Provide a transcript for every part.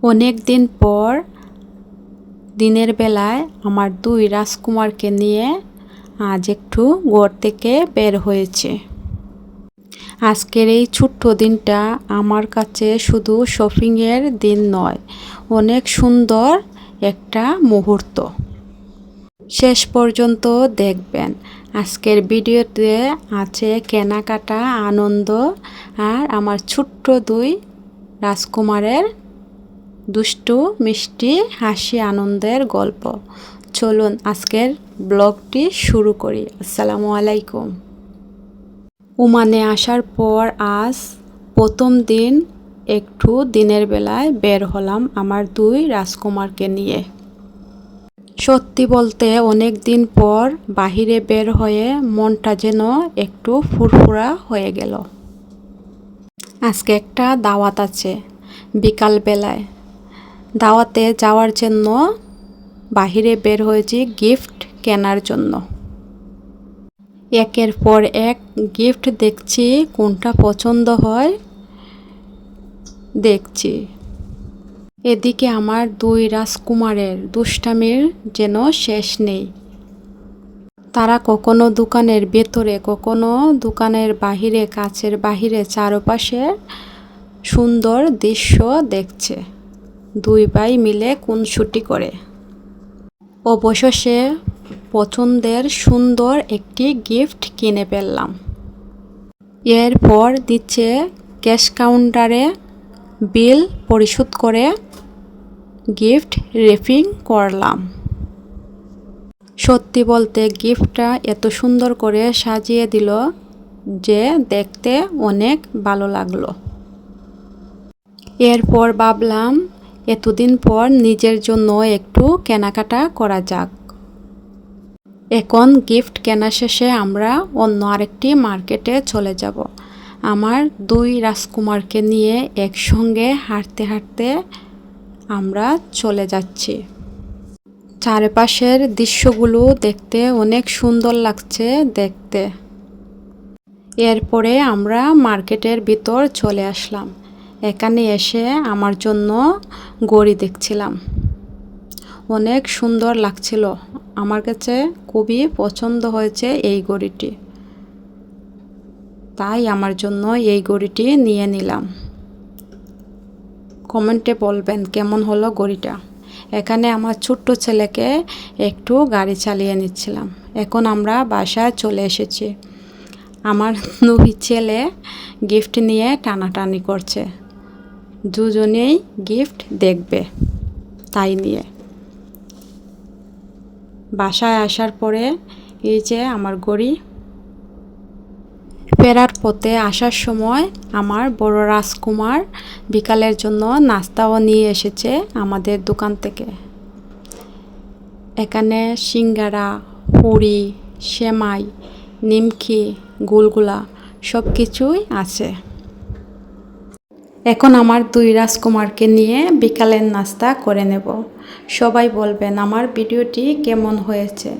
অনেক দিন পর দিনের বেলায় আমার দুই রাজকুমারকে নিয়ে আজ একটু ঘর থেকে বের হয়েছে। আজকের এই ছোট্ট দিনটা আমার কাছে শুধু শপিংয়ের দিন নয়, অনেক সুন্দর একটা মুহূর্ত। শেষ পর্যন্ত দেখবেন। আজকের ভিডিওতে আছে কেনাকাটা, আনন্দ আর আমার ছোট্ট দুই রাজকুমারের দুষ্টু মিষ্টি হাসি আনন্দের গল্প। চলুন আজকের ব্লগটি শুরু করি। আসসালামু আলাইকুম। ওমানে আসার পর আজ প্রথম দিন একটু দিনের বেলায় বের হলাম আমার দুই রাজকুমারকে নিয়ে। সত্যি বলতে অনেক দিন পর বাহিরে বের হয়ে মনটা যেন একটু ফুরফুরা হয়ে গেল। আজকে একটা দাওয়াত আছে বিকালবেলায়। দাওয়াতে যাওয়ার জন্য বাহিরে বের হয়েছি গিফট কেনার জন্য। একের পর এক গিফট দেখছি, কোনটা পছন্দ হয় দেখছি। এদিকে আমার দুই রাজকুমারের দুষ্টামির যেন শেষ নেই। তারা কখনো দোকানের ভেতরে, কখনো দোকানের বাহিরে, কাছের বাহিরে চারপাশে সুন্দর দৃশ্য দেখছে। দুই ভাই মিলে খুনসুটি করে। অবশেষে পছন্দের সুন্দর একটি গিফট কিনে ফেললাম। এরপর দিচ্ছে ক্যাশ কাউন্টারে বিল পরিশোধ করে গিফট র্যাপিং করলাম। সত্যি বলতে গিফটটা এত সুন্দর করে সাজিয়ে দিল যে দেখতে অনেক ভালো লাগলো। এরপর ভাবলাম এতদিন পর নিজের জন্য একটু কেনাকাটা করা যাক। এখন গিফট কেনা শেষে আমরা অন্য আরেকটি মার্কেটে চলে যাব। আমার দুই রাজকুমারকে নিয়ে একসঙ্গে হাঁটতে হাঁটতে আমরা চলে যাচ্ছি। চারপাশের দৃশ্যগুলো দেখতে অনেক সুন্দর লাগছে দেখতে। এরপরে আমরা মার্কেটের ভিতর চলে আসলাম। এখানে এসে আমার জন্য ঘড়ি দেখছিলাম। অনেক সুন্দর লাগছিল। আমার কাছে খুবই পছন্দ হয়েছে এই ঘড়িটি, তাই আমার জন্য এই ঘড়িটি নিয়ে নিলাম। কমেন্টে বলবেন কেমন হলো ঘড়িটা। এখানে আমার ছোট্ট ছেলেকে একটু গাড়ি চালিয়ে নিচ্ছিলাম। এখন আমরা বাসায় চলে এসেছি। আমার দুই ছেলে গিফট নিয়ে টানাটানি করছে। দুজনেই গিফট দেখবে তাই নিয়ে। বাসায় আসার পরে এই যে আমার ঘড়ি। ফেরার পথে আসার সময় আমার বড় রাজকুমার বিকালের জন্য নাস্তাও নিয়ে এসেছে আমাদের দোকান থেকে। এখানে সিঙ্গারা, পুরি, সেমাই, নিমকি, গুলগুলা সব কিছুই আছে। এখন আমার দুই রাজকুমারকে নিয়ে বিকালের নাস্তা করে নেব। সবাই বলবেন আমার ভিডিওটি কেমন হয়েছে।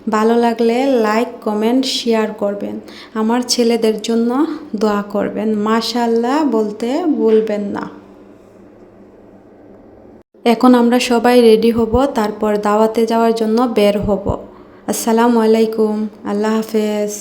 ভালো লাগলে লাইক, কমেন্ট, শেয়ার করবেন। আমার ছেলেদের জন্য দোয়া করবেন। মাশাআল্লাহ বলতে ভুলবেন না। এখন আমরা সবাই রেডি হব, তারপর দাওয়াতে যাওয়ার জন্য বের হব। আসসালামু আলাইকুম। আল্লাহ হাফেজ।